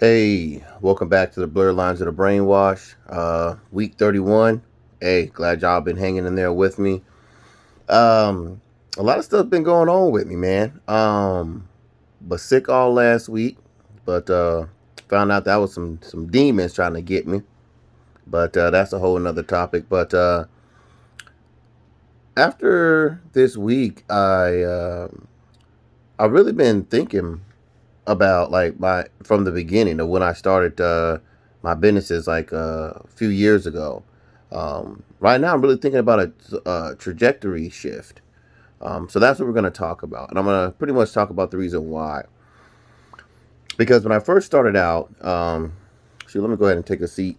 Hey, welcome back to the Blurred Lines of the Brainwash. Week 31. Hey, glad y'all been hanging in there with me. Um, a lot of stuff been going on with me, man. But sick all last week, but found out that was some demons trying to get me. But that's a whole nother topic. But after this week, I really been thinking about like my from the beginning of when I started my businesses like a few years ago. Right now, I'm really thinking about a trajectory shift. So that's what we're going to talk about, and I'm going to pretty much talk about the reason why. Because when I first started out, let me go ahead and take a seat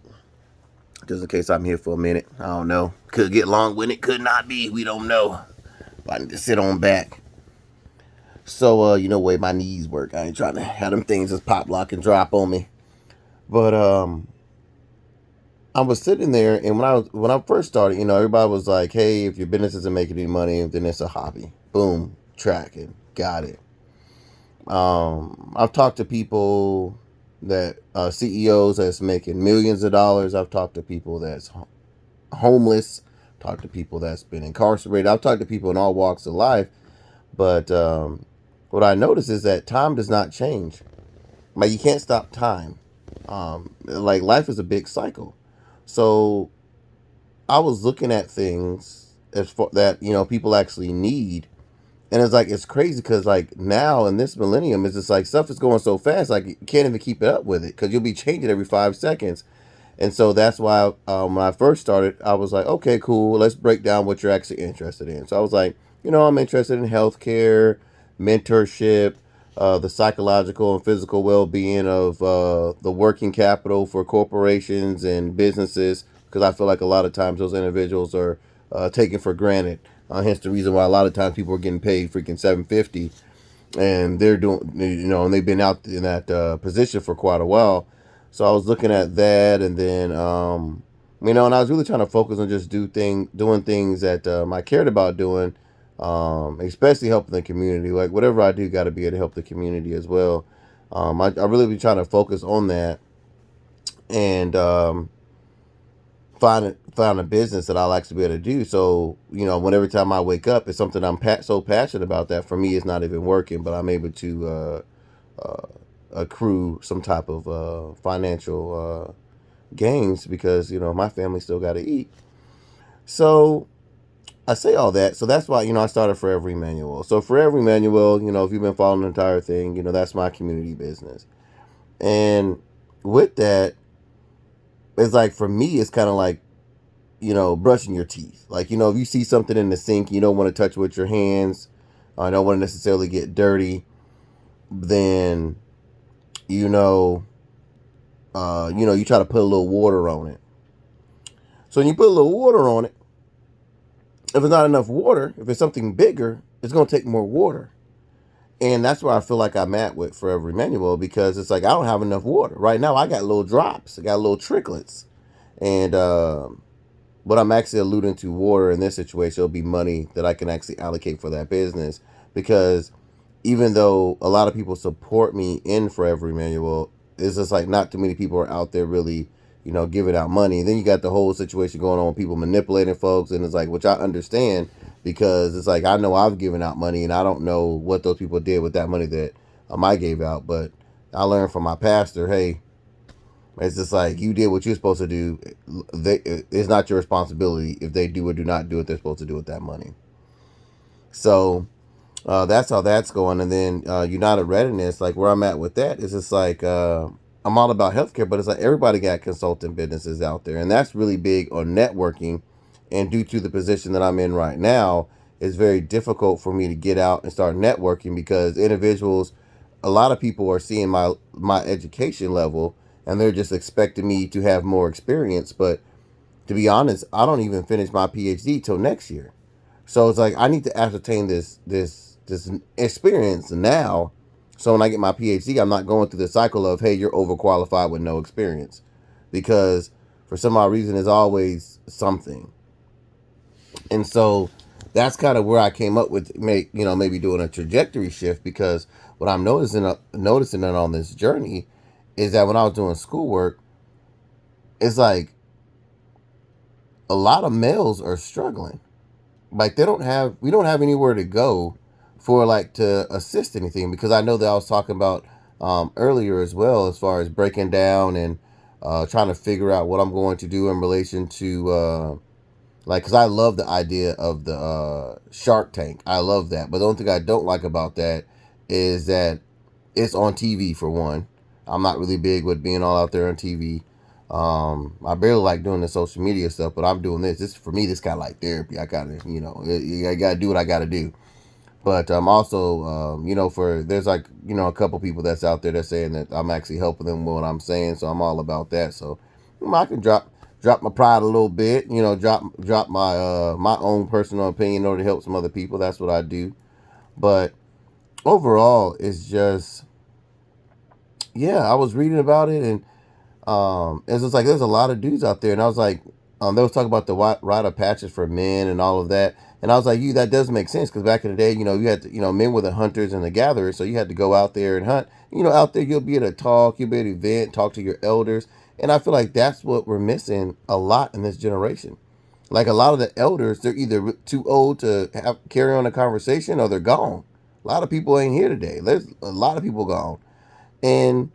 just in case I'm here for a minute. I don't know. Could get long winded, could not be. We don't know. I need to sit on back. So way my knees work. I ain't trying to have them things just pop, lock, and drop on me. But I was sitting there, and when I first started, everybody was like, "Hey, if your business isn't making any money, then it's a hobby." Boom, tracking, got it. I've talked to people that CEOs that's making millions of dollars. I've talked to people that's homeless. Talked to people that's been incarcerated. I've talked to people in all walks of life. But what I notice is that time does not change. Like you can't stop time. Like life is a big cycle. So I was looking at things as for that people actually need, and it's like it's crazy because like now in this millennium, it's just like stuff is going so fast, like you can't even keep it up with it because you'll be changing every 5 seconds. And so that's why when I first started, I was like, okay, cool, let's break down what you're actually interested in. So I was like, I'm interested in healthcare, mentorship, the psychological and physical well-being of the working capital for corporations and businesses, because I feel like a lot of times those individuals are taken for granted. Hence the reason why a lot of times people are getting paid freaking 750, and they're doing, and they've been out in that position for quite a while. So I was looking at that, and then and I was really trying to focus on just doing things that I cared about doing, especially helping the community. Like whatever I do, got to be able to help the community as well. I really be trying to focus on that, and find a business that I'll actually be able to do. So every time I wake up, it's something I'm so passionate about that for me it's not even working, but I'm able to accrue some type of financial gains because my family still got to eat. So I say all that. So that's why I started Forever Emmanuel. So Forever Emmanuel, if you've been following the entire thing, that's my community business. And with that, it's like for me, it's kind of like brushing your teeth. Like, if you see something in the sink, you don't want to touch it with your hands, I don't want to necessarily get dirty, then, you know, you try to put a little water on it. So when you put a little water on it, if it's not enough water, if it's something bigger, it's going to take more water. And that's where I feel like I'm at with Forever Emmanuel, because it's like I don't have enough water. Right now, I got little drops, I got little tricklets. And what I'm actually alluding to water in this situation will be money that I can actually allocate for that business. Because even though a lot of people support me in Forever Emmanuel, it's just like not too many people are out there really, giving out money. And then you got the whole situation going on with people manipulating folks, and it's like, which I understand, because it's like I know I've given out money, and I don't know what those people did with that money that I gave out, but I learned from my pastor, hey, it's just like you did what you're supposed to do. It's not your responsibility if they do or do not do what they're supposed to do with that money. So that's how that's going. And then United Readiness, like where I'm at with that, is just like I'm all about healthcare, but it's like everybody got consulting businesses out there, and that's really big on networking. And due to the position that I'm in right now, it's very difficult for me to get out and start networking because individuals, a lot of people are seeing my education level, and they're just expecting me to have more experience. But to be honest, I don't even finish my PhD till next year. So it's like I need to ascertain this experience now. So when I get my PhD, I'm not going through the cycle of, hey, you're overqualified with no experience, because for some odd reason there's always something. And so that's kind of where I came up with maybe doing a trajectory shift, because what I'm noticing on this journey is that when I was doing schoolwork, it's like a lot of males are struggling. Like we don't have anywhere to go for like to assist anything, because I know that I was talking about earlier as well, as far as breaking down and trying to figure out what I'm going to do in relation to like, because I love the idea of the Shark Tank. I love that. But the only thing I don't like about that is that it's on TV, for one. I'm not really big with being all out there on TV. I barely like doing the social media stuff, but I'm doing this. This for me, this kind of like therapy. I gotta, I gotta do what I gotta do. But also, for there's like a couple people that's out there that's saying that I'm actually helping them with what I'm saying, so I'm all about that. So I can drop my pride a little bit, drop my my own personal opinion in order to help some other people. That's what I do. But overall, it's just, yeah, I was reading about it, and it's just like there's a lot of dudes out there, and I was like, they was talking about the rite of patches for men and all of that, and I was like, that does make sense, because back in the day, you had to, men were the hunters and the gatherers, so you had to go out there and hunt. Out there you'll be able to talk, you'll be able to vent, talk to your elders, and I feel like that's what we're missing a lot in this generation. Like a lot of the elders, they're either too old to carry on a conversation, or they're gone. A lot of people ain't here today. There's a lot of people gone. And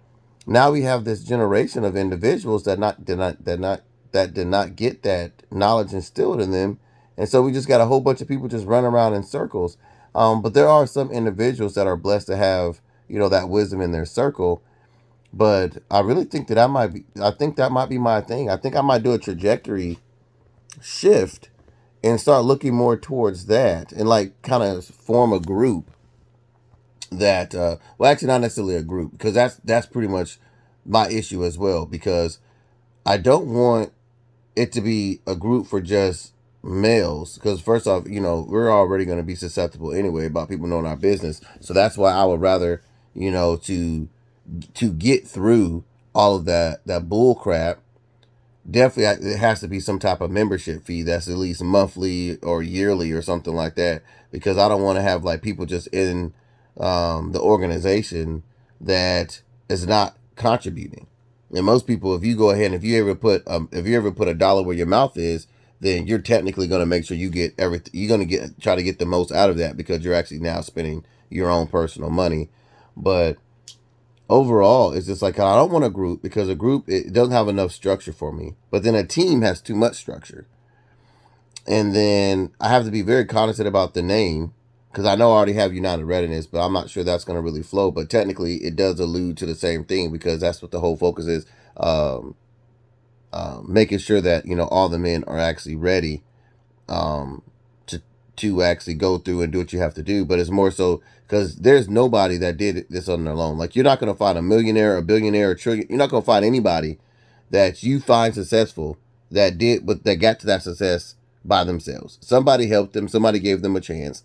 now we have this generation of individuals that did not get that knowledge instilled in them, and so we just got a whole bunch of people just running around in circles. But there are some individuals that are blessed to have that wisdom in their circle. But I really think that I think that might be my thing. I think I might do a trajectory shift and start looking more towards that, and like kind of form a group that well, actually not necessarily a group, because that's pretty much my issue as well, because I don't want it to be a group for just males, because first off, we're already going to be susceptible anyway about people knowing our business, so that's why I would rather, to get through all of that bull crap. Definitely it has to be some type of membership fee that's at least monthly or yearly or something like that, because I don't want to have like people just in the organization that is not contributing. And most people, if you go ahead and if you ever put a dollar where your mouth is, then you're technically going to make sure you get everything. You're going to try to get the most out of that, because you're actually now spending your own personal money. But overall, it's just like, I don't want a group, because a group, it doesn't have enough structure for me. But then a team has too much structure, and then I have to be very cognizant about the name, because I know I already have United Readiness, but I'm not sure that's going to really flow. But technically, it does allude to the same thing, because that's what the whole focus is. Making sure that all the men are actually ready um, to actually go through and do what you have to do. But it's more so because there's nobody that did this on their own. Like, you're not going to find a millionaire, a billionaire, a trillion. You're not going to find anybody that you find successful but that got to that success by themselves. Somebody helped them. Somebody gave them a chance,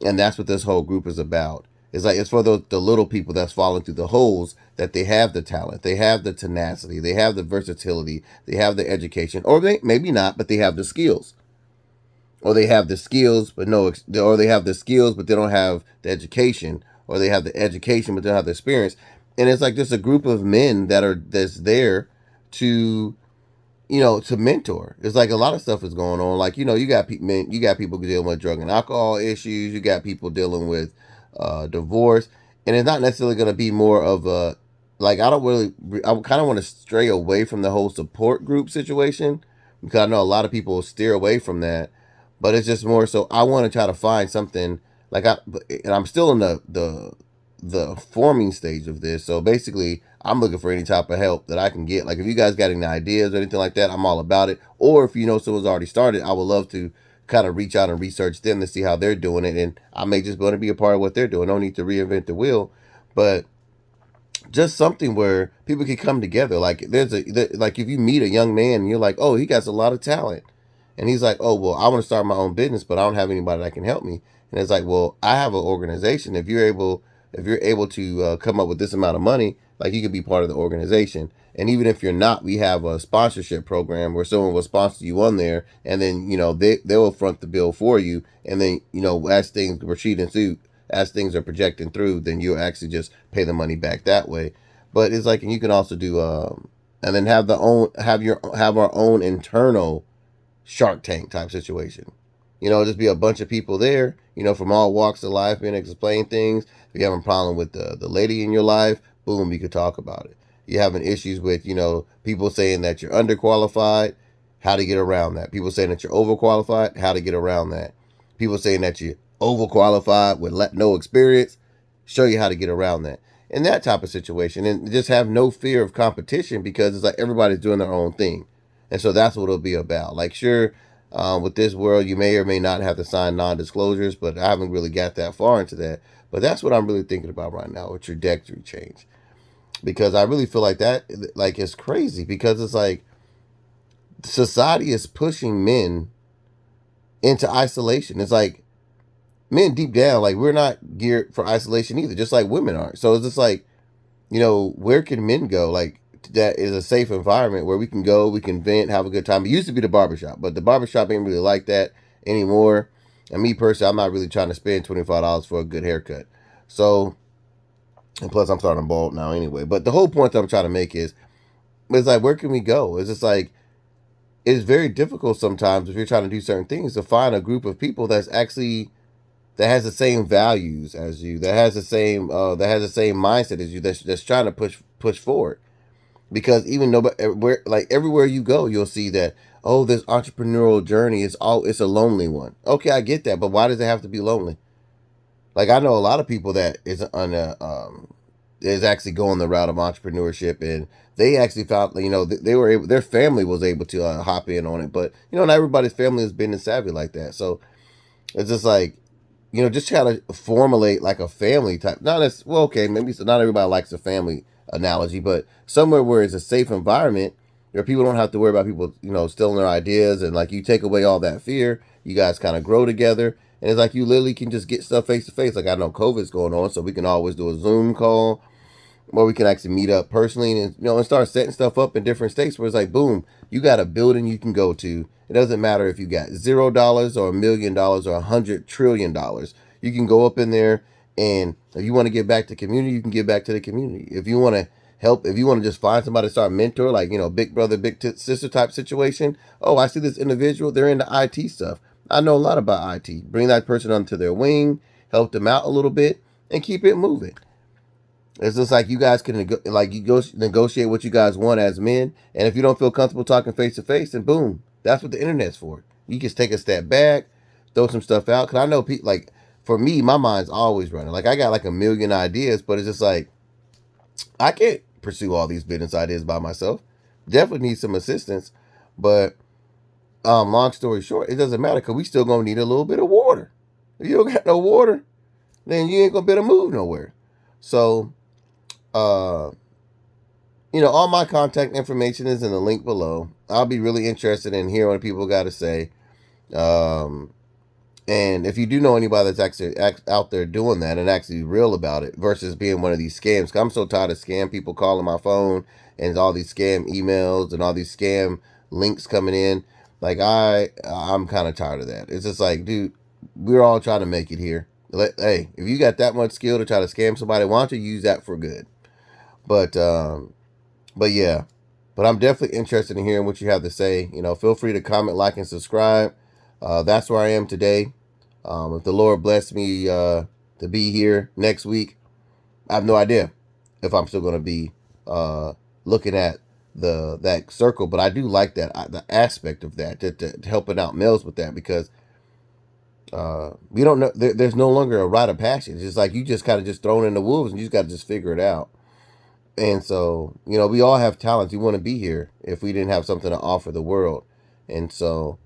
and that's what this whole group is about. It's like, it's for the little people that's falling through the holes, that they have the talent, they have the tenacity, they have the versatility, they have the education, or maybe not, but they have the skills, or they have the skills but no, or they have the skills but they don't have the education, or they have the education but they don't have the experience. And it's like just a group of men that's there to to mentor. It's like a lot of stuff is going on. Like, you got people dealing with drug and alcohol issues. You got people dealing with divorce, and it's not necessarily going to be more of a, like, I kind of want to stray away from the whole support group situation, because I know a lot of people steer away from that. But it's just more so I want to try to find something like and I'm still in the forming stage of this. So basically, I'm looking for any type of help that I can get. Like, if you guys got any ideas or anything like that, I'm all about it. Or if someone's already started, I would love to kind of reach out and research them to see how they're doing it. And I may just want to be a part of what they're doing. No need to reinvent the wheel, but just something where people can come together. Like, like, if you meet a young man and you're like, oh, he got a lot of talent, and he's like, oh, well, I want to start my own business, but I don't have anybody that can help me. And it's like, well, I have an organization. If you're able to come up with this amount of money, like, you could be part of the organization. And even if you're not, we have a sponsorship program where someone will sponsor you on there, and then they will front the bill for you. And then as things proceed and through, as things are projecting through, then you'll actually just pay the money back that way. But it's like, and you can also do, and then have our own internal Shark Tank type situation. Just be a bunch of people there, from all walks of life, being able to explain things. If you have a problem with the lady in your life, boom, you could talk about it. You're having issues with, people saying that you're underqualified, how to get around that. People saying that you're overqualified, how to get around that. People saying that you're overqualified with no experience, show you how to get around that. In that type of situation, and just have no fear of competition because it's like everybody's doing their own thing. And so that's what it'll be about. Like, sure, with this world, you may or may not have to sign non-disclosures, but I haven't really got that far into that. But that's what I'm really thinking about right now, a trajectory change. Because I really feel like that, like, it's crazy because it's like society is pushing men into isolation. It's like men deep down, like, we're not geared for isolation either, just like women aren't. So it's just like, where can men go? Like, that is a safe environment where we can go, we can vent, have a good time. It used to be the barbershop, but the barbershop ain't really like that anymore. And me personally, I'm not really trying to spend $25 for a good haircut. So, and plus I'm starting to bald now anyway. But the whole point that I'm trying to make is, it's like, where can we go? It's just like, it's very difficult sometimes if you're trying to do certain things to find a group of people that has the same values as you, that has the same mindset as you, that's trying to push forward. Because even everywhere you go, you'll see that, oh, this entrepreneurial journey it's a lonely one. Okay, I get that, but why does it have to be lonely? Like, I know a lot of people that is actually going the route of entrepreneurship, and they actually found, they were able, their family was able to hop in on it, but not everybody's family has been savvy like that. So it's just like, just try to formulate like a family type. Not as well, okay, maybe so not everybody likes a family analogy, but somewhere where it's a safe environment where people don't have to worry about people, stealing their ideas, and like, you take away all that fear, you guys kind of grow together, and it's like you literally can just get stuff face to face. Like, I know COVID's going on, so we can always do a Zoom call where we can actually meet up personally, and and start setting stuff up in different states where it's like, boom, you got a building you can go to. It doesn't matter if you got $0 or $1 million or $100 trillion. You can go up in there, and if you want to give back to the community, you can give back to the community. If you want to help, if you want to just find somebody to start mentor, like, big brother, sister type situation. Oh, I see this individual, they're into IT stuff. I know a lot about IT. Bring that person onto their wing, help them out a little bit, and keep it moving. It's just like, you guys can negotiate what you guys want as men, and if you don't feel comfortable talking face to face, then boom, that's what the internet's for. You just take a step back, throw some stuff out. Cause I know people, like, for me, my mind's always running. Like, I got like a million ideas, but it's just like, I can't pursue all these business ideas by myself. Definitely need some assistance, but long story short, it doesn't matter because we still gonna need a little bit of water. If you don't got no water, then you ain't gonna be able to move nowhere. So, uh, all my contact information is in the link below. I'll be really interested in hearing what people got to say. Um, and if you do know anybody that's actually out there doing that and actually real about it versus being one of these scams, 'cause I'm so tired of scam people calling my phone and all these scam emails and all these scam links coming in. Like, I'm kind of tired of that. It's just like, dude, we're all trying to make it here. Hey, if you got that much skill to try to scam somebody, why don't you use that for good? But but yeah, but I'm definitely interested in hearing what you have to say. Feel free to comment, like, and subscribe. That's where I am today. If the Lord bless me to be here next week, I have no idea if I'm still going to be looking at that circle. But I do like that the aspect of that, to helping out males with that, because we don't know. There's no longer a rite of passage. It's just like, you just kind of just thrown in the wolves, and you just got to just figure it out. And so, we all have talents. We want to be here if we didn't have something to offer the world. And so,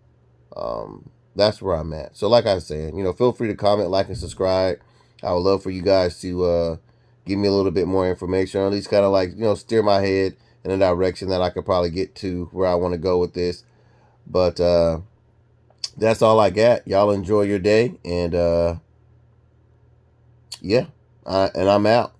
that's where I'm at. So, like I was saying, feel free to comment, like, and subscribe. I would love for you guys to give me a little bit more information, or at least kind of like, steer my head in a direction that I could probably get to where I want to go with this. But that's all I got. Y'all enjoy your day. And yeah, and I'm out.